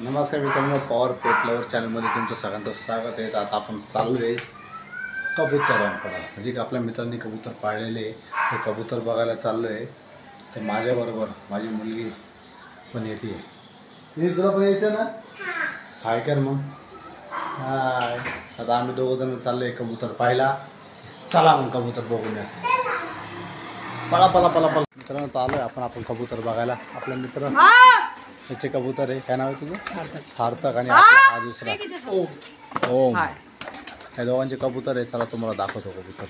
नमस्कार मित्रांनो, पॉवर पेट लवर चॅनलमध्ये तुमचं सगळ्यांचं स्वागत आहे. आता आपण चाललो आहे कबुतरांकडं, म्हणजे की आपल्या मित्रांनी कबूतर पाळलेले ते कबूतर बघायला चाललो आहे. तर माझ्याबरोबर माझी मुलगी पण येते. तुला पण यायचं ना? हाय कर मग. हाय. आता आम्ही दोघंजण चाललो आहे कबूतर पाहायला. चला मग कबूतर बघून या. पळा पळा पळा पळा. मित्रांनो चाललो आहे आपण कबूतर बघायला. आपल्या मित्र याचे कबूतर आहे. काय नाव आहे तुझं? सार्थक. आणि आपला हा दुसरा ओम. या दोघांचे कबूतर आहे. चला तुम्हाला दाखवतो कबूतर.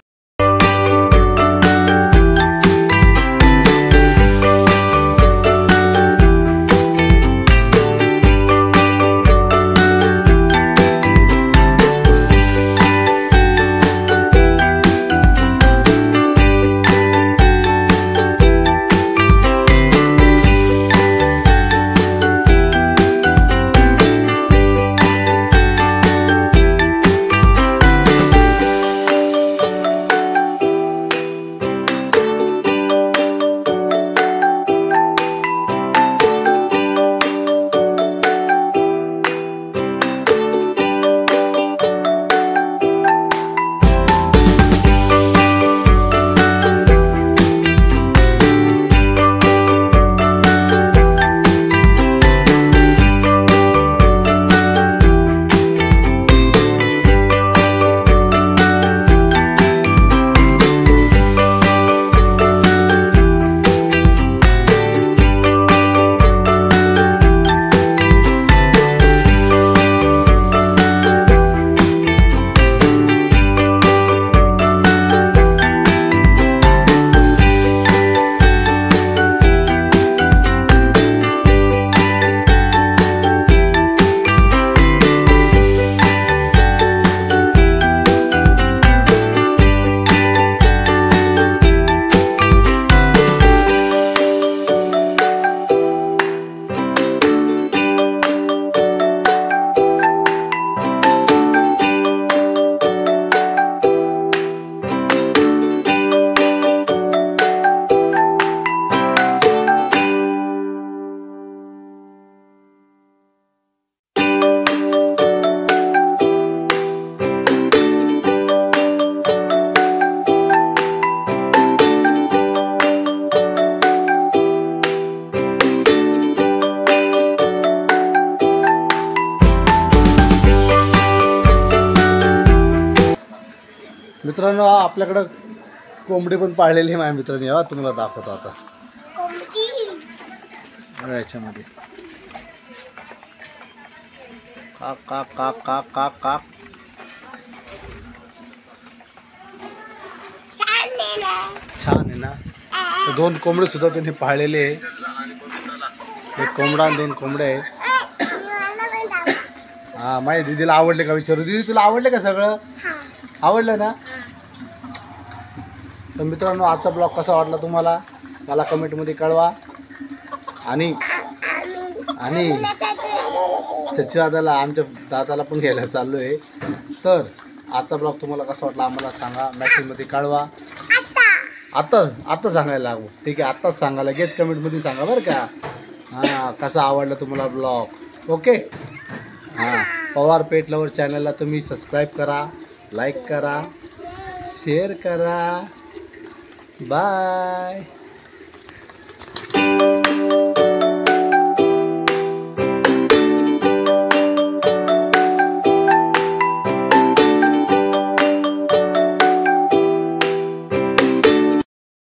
मित्रांनो आपल्याकडं कोंबडी पण पाळलेली आहे माझ्या मित्रांनी. हा तुम्हाला दाखवतो आता याच्यामध्ये. काक काक काक काक काक काक. छान आहे ना. तर 2 कोंबडे सुद्धा त्यांनी पाळलेले आहे. एक कोंबडा आणि 2 कोंबडे आहे. हा माझ्या दीदीला आवडले का विचारू. दीदी तुला आवडले का सगळं? आवडलं ना. तर मित्रांनो आजचा ब्लॉग कसा वाटला तुम्हाला मला कमेंटमध्ये कळवा. आणि दादाला आमच्या दादाला पण घ्यायला चाललो आहे. तर आजचा ब्लॉग तुम्हाला कसा वाटला आम्हाला सांगा, मॅसेजमध्ये कळवा. आत्ता सांगायला लागू. ठीक आहे, आत्ताच सांगा, लगेच कमेंटमध्ये सांगा बरं का. हां कसा आवडला तुम्हाला ब्लॉग. ओके. हां पवार पेट लवर चॅनलला तुम्ही सबस्क्राईब करा, लाईक करा, शेअर करा. बाय.